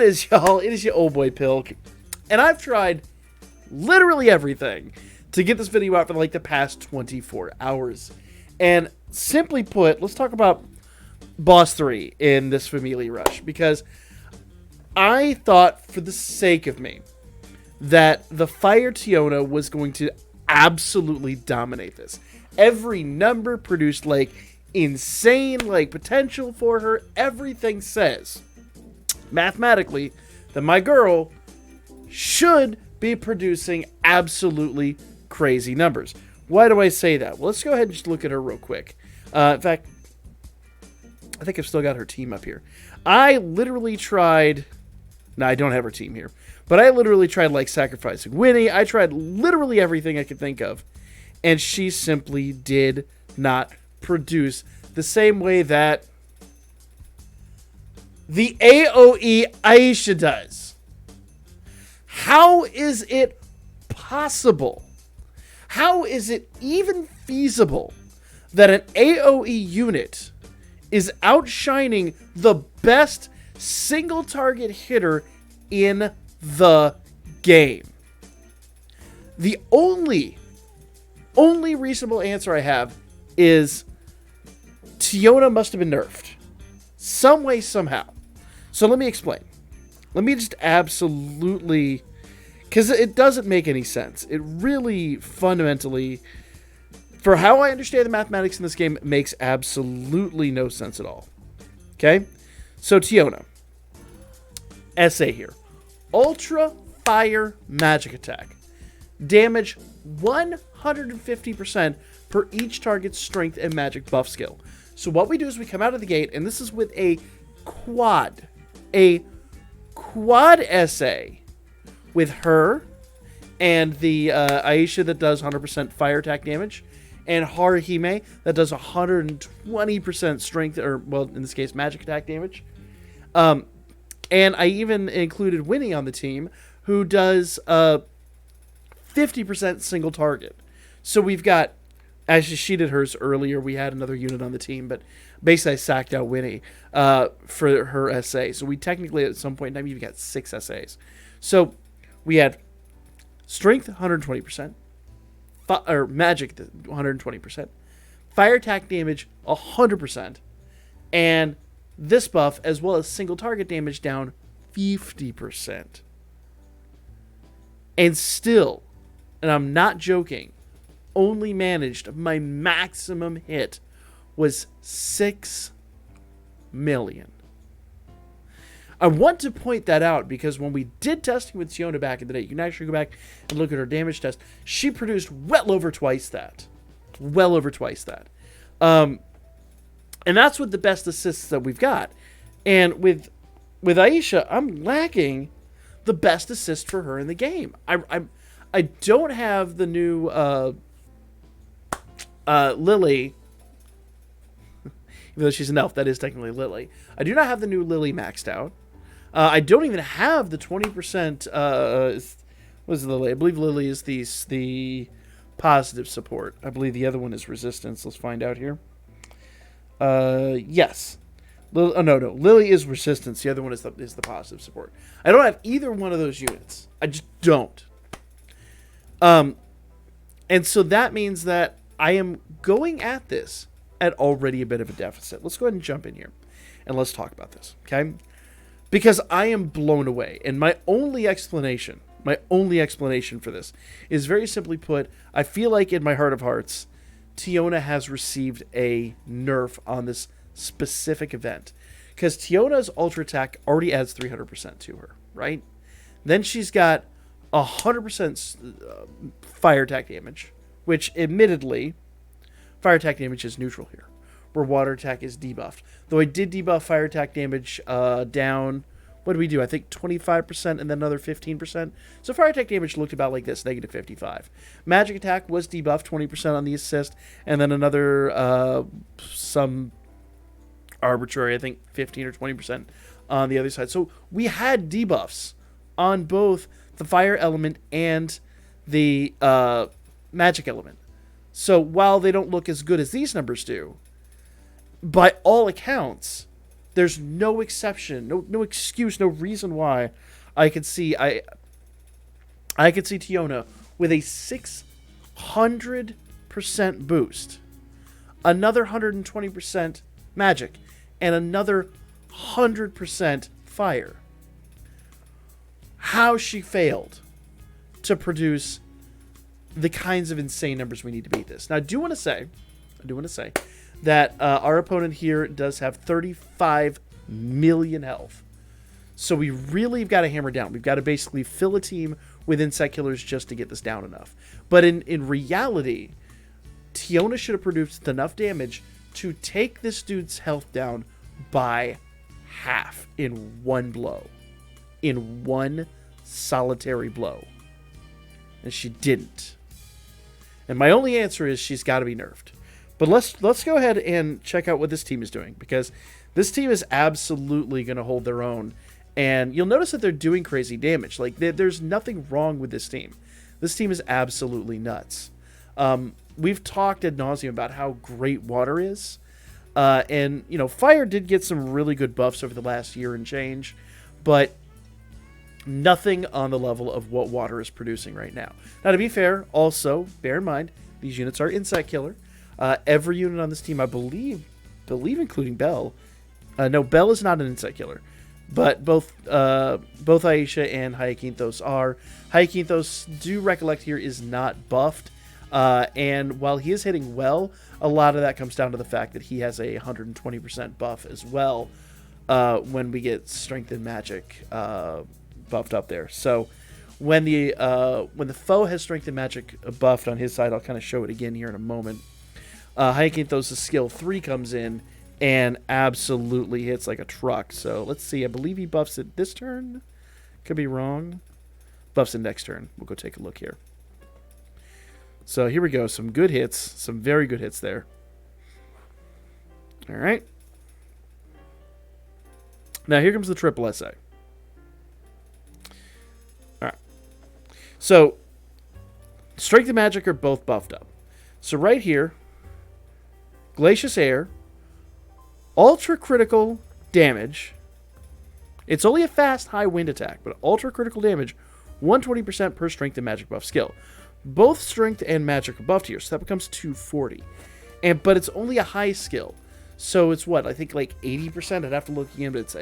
it is, y'all? It is your old boy Pilk. And I've tried literally everything to get this video out for like the past 24 hours. And simply put, let's talk about Boss 3 in this Familia Rush. Because I thought, for the sake of me, that the Fire Tiona was going to absolutely dominate this. Every number produced like insane like potential for her. Everything says mathematically that my girl should be producing absolutely crazy numbers. Why do I say that? Well, let's go ahead and just look at her real quick. In fact, I think I've still got her team up here. I literally tried... No, I don't have her team here. But I literally tried, like, sacrificing Winnie. I tried literally everything I could think of. And she simply did not produce the same way that the AOE Aisha does. How is it possible? How is it even feasible that an AOE unit is outshining the best single target hitter in the game? The only reasonable answer I have is Tiona must have been nerfed some way, somehow. So let me explain. Let me just absolutely, because it doesn't make any sense. It really fundamentally, for how I understand the mathematics in this game, makes absolutely no sense at all. Okay? So Tiona, SA here. Ultra Fire Magic Attack. Damage 150% per each target's strength and magic buff skill. So what we do is we come out of the gate, and this is with a quad SA with her and the Aisha that does 100% fire attack damage, and Haruhime that does 120% strength, or, well, in this case, magic attack damage. And I even included Winnie on the team, who does 50% single target. So we've got, as she did hers earlier, we had another unit on the team, but basically I sacked out Winnie for her SA. So we technically, at some point in time, you've got 6 SAs. So we had strength 120%, or magic 120%, fire attack damage 100%, and this buff, as well as single target damage, down 50%. And still, and I'm not joking, only managed, my maximum hit was 6 million. I want to point that out because when we did testing with Tiona back in the day, you can actually go back and look at her damage test. She produced well over twice that. Well over twice that. And that's with the best assists that we've got. And with Aisha, I'm lacking the best assist for her in the game. I don't have the new Lili. Even though she's an elf, that is technically Lili. I do not have the new Lili maxed out. I don't even have the 20%. What is Lili? I believe Lili is the positive support. I believe the other one is resistance. Let's find out here. Yes. No. Lili is resistance. The other one is the positive support. I don't have either one of those units. I just don't. And so that means that I am going at this at already a bit of a deficit. Let's go ahead and jump in here and let's talk about this, okay? Because I am blown away, and my only explanation for this is very simply put, I feel like in my heart of hearts, Tiona has received a nerf on this specific event. Because Tiona's Ultra Attack already adds 300% to her, right? Then she's got 100% fire attack damage, which admittedly, fire attack damage is neutral here, where water attack is debuffed. Though I did debuff fire attack damage down, what did we do? I think 25% and then another 15%. So fire attack damage looked about like this, negative 55. Magic attack was debuffed 20% on the assist, and then another, some arbitrary, I think 15 or 20% on the other side. So we had debuffs on both the fire element and the magic element. So while they don't look as good as these numbers do, by all accounts, There's no exception, no excuse, no reason why I could see Tiona with a 600% boost, another 120% magic, and another 100% fire. How she failed to produce the kinds of insane numbers we need to beat this. Now, I do want to say that our opponent here does have 35 million health. So we really have got to hammer down. We've got to basically fill a team with insect killers just to get this down enough. But in reality, Tiona should have produced enough damage to take this dude's health down by half in one blow. In one solitary blow. And she didn't. And my only answer is she's got to be nerfed. But let's go ahead and check out what this team is doing, because this team is absolutely going to hold their own. And you'll notice that they're doing crazy damage. Like, there's nothing wrong with this team. This team is absolutely nuts. We've talked ad nauseum about how great water is. And, you know, fire did get some really good buffs over the last year and change. But nothing on the level of what water is producing right now. Now, to be fair, also, bear in mind, these units are insect killer. Every unit on this team, I believe including Belle. No, Belle is not an insect killer. But both Aisha and Hyacinthos are. Hyacinthos, do recollect here, is not buffed. And while he is hitting well, a lot of that comes down to the fact that he has a 120% buff as well when we get Strength and Magic buffed up there. So when the foe has Strength and Magic buffed on his side, I'll kind of show it again here in a moment. Hyacinthos' skill 3 comes in and absolutely hits like a truck. So let's see. I believe he buffs it this turn. Could be wrong. Buffs it next turn. We'll go take a look here. So here we go. Some good hits. Some very good hits there. All right. Now here comes the triple SA. All right. So Strength and Magic are both buffed up. So right here, Glacious Air, ultra critical damage. It's only a fast, high wind attack, but ultra critical damage, 120% per Strength and Magic buff skill. Both Strength and Magic are buffed here, so that becomes 240. But it's only a high skill, so it's what, I think like 80%. I'd have to look again, but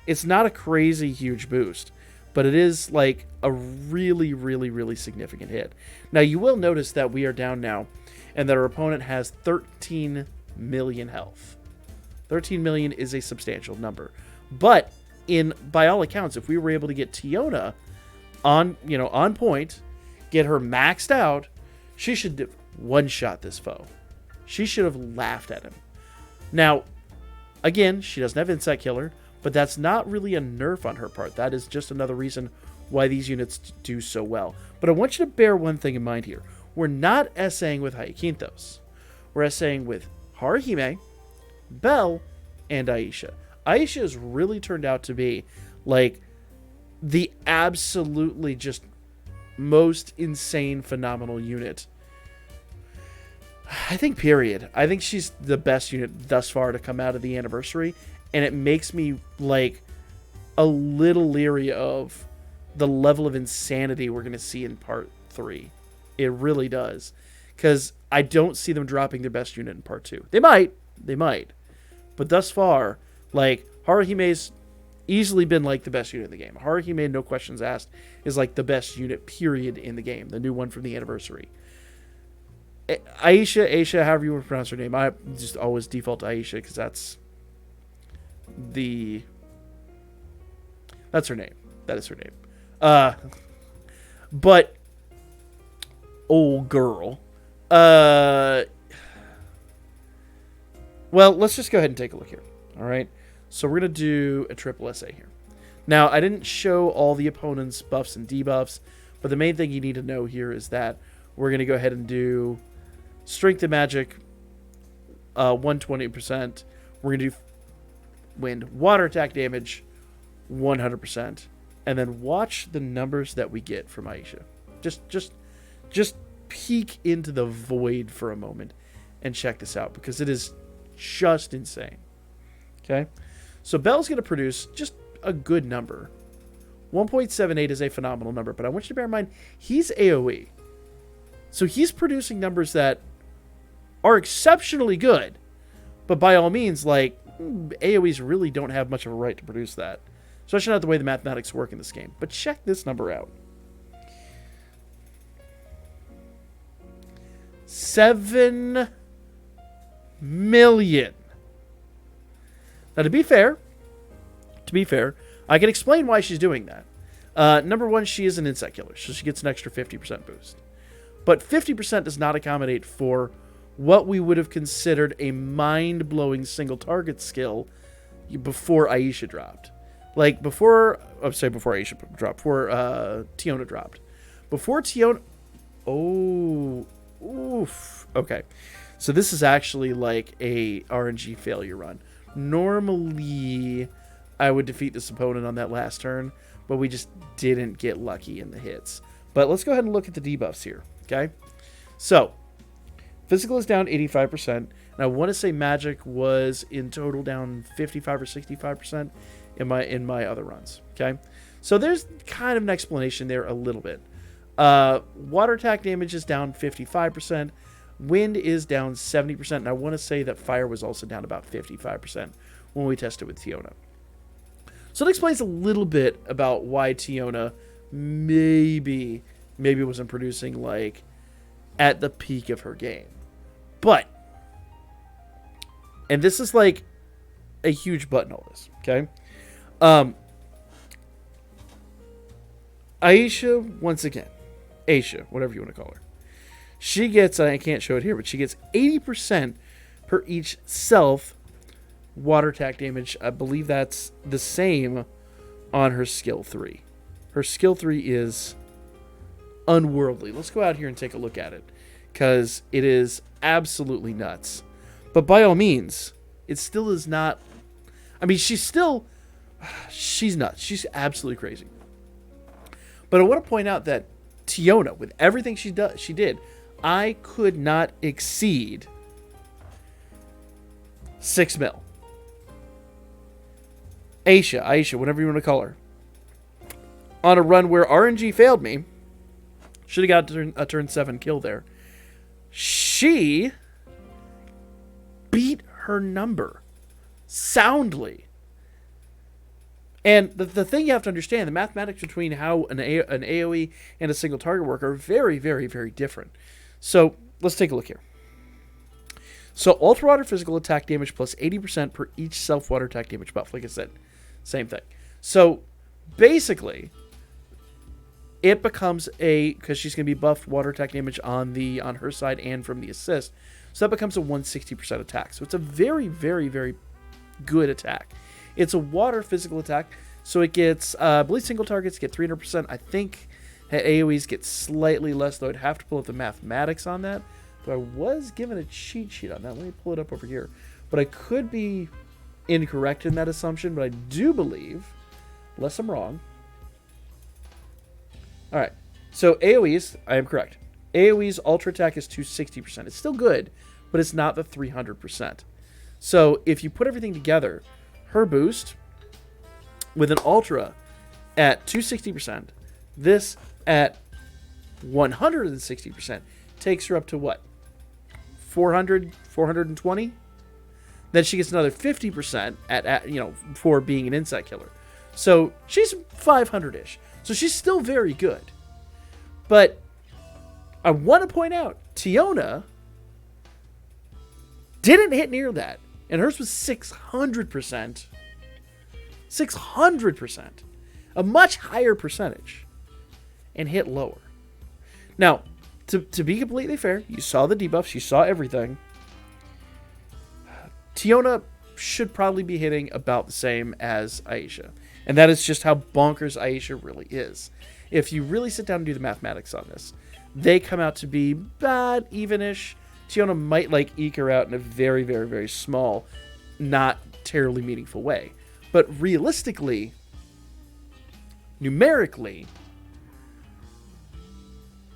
it's not a crazy huge boost, but it is like a really, really, really significant hit. Now you will notice that we are down now, and that our opponent has 13 million health. 13 million is a substantial number. But by all accounts, if we were able to get Tiona on point, get her maxed out, she should one-shot this foe. She should have laughed at him. Now, again, she doesn't have Insect Killer, but that's not really a nerf on her part. That is just another reason why these units do so well. But I want you to bear one thing in mind here. We're not SAing with Hyacinthos. We're SAing with Haruhime, Belle, and Aisha. Aisha has really turned out to be like the absolutely just most insane, phenomenal unit. I think, period. I think she's the best unit thus far to come out of the anniversary, and it makes me like a little leery of the level of insanity we're going to see in part 3. It really does. Because I don't see them dropping their best unit in part 2. They might. But thus far, like, Haruhime's easily been like the best unit in the game. Haruhime, no questions asked, is like the best unit, period, in the game. The new one from the anniversary. Aisha, however you want to pronounce her name. I just always default to Aisha because that's her name. That is her name. But old girl. Well, let's just go ahead and take a look here. All right. So we're going to do a triple SA here. Now, I didn't show all the opponent's buffs and debuffs, but the main thing you need to know here is that we're going to go ahead and do Strength and Magic, 120%. We're going to do Wind, Water attack damage, 100%. And then watch the numbers that we get from Aisha. Just peek into the void for a moment and check this out, because it is just insane. Okay? So Belle's going to produce just a good number. 1.78 is a phenomenal number, but I want you to bear in mind, he's AOE. So he's producing numbers that are exceptionally good, but by all means, like, AOEs really don't have much of a right to produce that. Especially not the way the mathematics work in this game. But check this number out. 7 million. Now, to be fair, I can explain why she's doing that. Number one, she is an insect killer, so she gets an extra 50% boost. But 50% does not accommodate for what we would have considered a mind-blowing single target skill before Aisha dropped. Like, before Aisha dropped, before Tiona dropped. Before Tiona... Oh, oof. Okay. So this is actually like a RNG failure run. Normally, I would defeat this opponent on that last turn, but we just didn't get lucky in the hits. But let's go ahead and look at the debuffs here, okay? So, physical is down 85%, and I want to say magic was in total down 55 or 65% in my other runs, okay? So there's kind of an explanation there a little bit. Water attack damage is down 55%. Wind is down 70%, and I want to say that fire was also down about 55% when we tested with Tiona. So that explains a little bit about why Tiona maybe wasn't producing, like, at the peak of her game. But, and this is like a huge but in all this, okay? Aisha, once again, Aisha, whatever you want to call her. She gets, I can't show it here, but she gets 80% per each self water attack damage. I believe that's the same on her skill 3. Her skill 3 is unworldly. Let's go out here and take a look at it, because it is absolutely nuts. But by all means, it still is not... I mean, she's nuts. She's absolutely crazy. But I want to point out that Tiona, with everything she did, I could not exceed 6 mil. Aisha, whatever you want to call her, on a run where RNG failed me, should have got a turn 7 kill there. She beat her number soundly. And the thing you have to understand, the mathematics between how an AOE and a single target work are very, very, very different. So let's take a look here. So ultra water physical attack damage plus 80% per each self water attack damage buff. Like I said, same thing. So basically, it becomes because she's going to be buffed water attack damage on her side and from the assist. So that becomes a 160% attack. So it's a very, very, very good attack. It's a water physical attack, so it gets, I believe single targets get 300%. I think AoEs get slightly less, though I'd have to pull up the mathematics on that. But I was given a cheat sheet on that. Let me pull it up over here. But I could be incorrect in that assumption, but I do believe, unless I'm wrong. All right, so AoEs, I am correct. AoE's ultra attack is 260%. It's still good, but it's not the 300%. So if you put everything together, her boost with an ultra at 260%, this at 160%, takes her up to what? 400, 420? Then she gets another 50% for being an insect killer. So she's 500-ish. So she's still very good. But I want to point out, Tiona didn't hit near that. And hers was 600%. 600%. A much higher percentage. And hit lower. Now, to be completely fair, you saw the debuffs, you saw everything. Tiona should probably be hitting about the same as Aisha. And that is just how bonkers Aisha really is. If you really sit down and do the mathematics on this, they come out to be about even-ish. Tiona might eke her out in a very, very, very small, not terribly meaningful way. But realistically, numerically,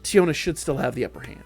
Tiona should still have the upper hand.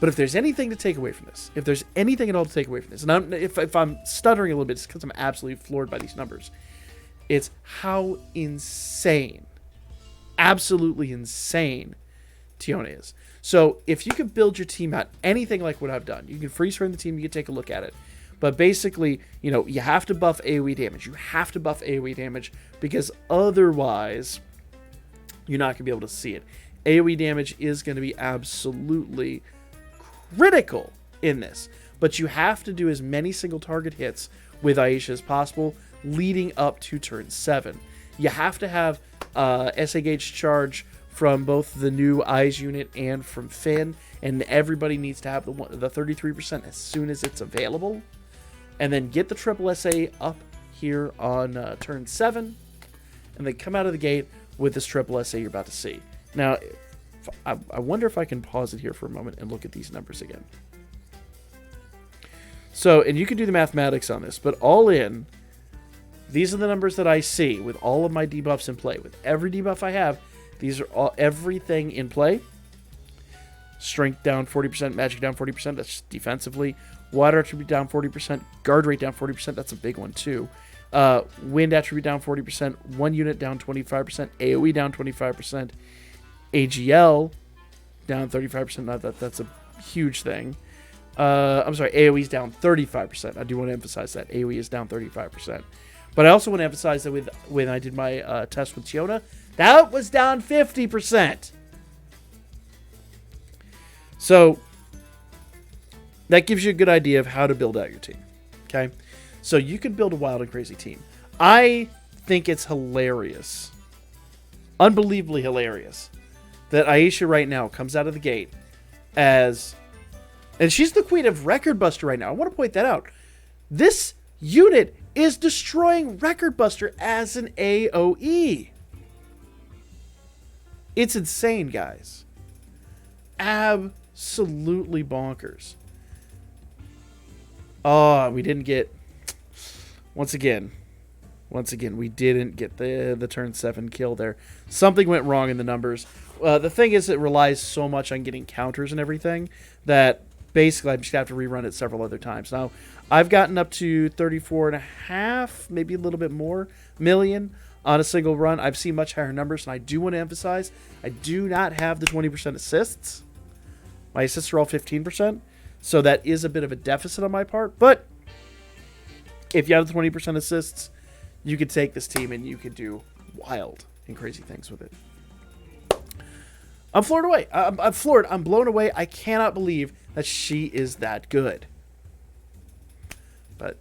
But if there's anything to take away from this, if there's anything at all to take away from this, and if I'm stuttering a little bit, it's because I'm absolutely floored by these numbers. It's how insane, absolutely insane Tiona is. So if you could build your team out anything like what I've done, you can freeze frame the team, you can take a look at it. But basically, you know, you have to buff AOE damage. You have to buff AOE damage because otherwise you're not going to be able to see it. AOE damage is going to be absolutely critical in this. But you have to do as many single target hits with Aisha as possible leading up to turn 7. You have to have SA gauge charge from both the new Eyes unit and from Finn, and everybody needs to have the 33% as soon as it's available. And then get the triple SA up here on turn 7, and then come out of the gate with this triple SA you're about to see. Now, I wonder if I can pause it here for a moment and look at these numbers again. So, and you can do the mathematics on this, but all in, these are the numbers that I see with all of my debuffs in play. With every debuff I have, these are everything in play. Strength down 40%, magic down 40%, that's defensively. Water attribute down 40%, guard rate down 40%, that's a big one too. Wind attribute down 40%, 1 unit down 25%, AOE down 25%, AGL down 35%, that's a huge thing. I'm sorry, AOE is down 35%. I do want to emphasize that. AOE is down 35%. But I also want to emphasize that when I did my test with Tiona, that was down 50%. So that gives you a good idea of how to build out your team. Okay? So you can build a wild and crazy team. I think it's hilarious, unbelievably hilarious, that Aisha right now comes out of the gate as, and she's the queen of Record Buster right now. I want to point that out. This unit is destroying Record Buster as an AOE. It's insane, guys. Absolutely bonkers. Oh, we didn't get... Once again, we didn't get the turn 7 kill there. Something went wrong in the numbers. The thing is, it relies so much on getting counters and everything that basically I just have to rerun it several other times. Now, I've gotten up to 34.5, maybe a little bit more, million on a single run. I've seen much higher numbers, and I do want to emphasize, I do not have the 20% assists. My assists are all 15%, so that is a bit of a deficit on my part, but if you have the 20% assists, you could take this team and you could do wild and crazy things with it. I'm floored away. I'm floored. I'm blown away. I cannot believe that she is that good. But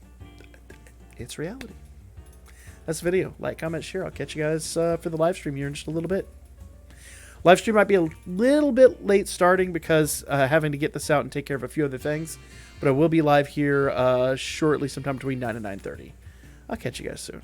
it's reality. That's the video. Like, comment, share. I'll catch you guys for the live stream here in just a little bit. Live stream might be a little bit late starting because having to get this out and take care of a few other things. But I will be live here shortly, sometime between 9 and 9:30. I'll catch you guys soon.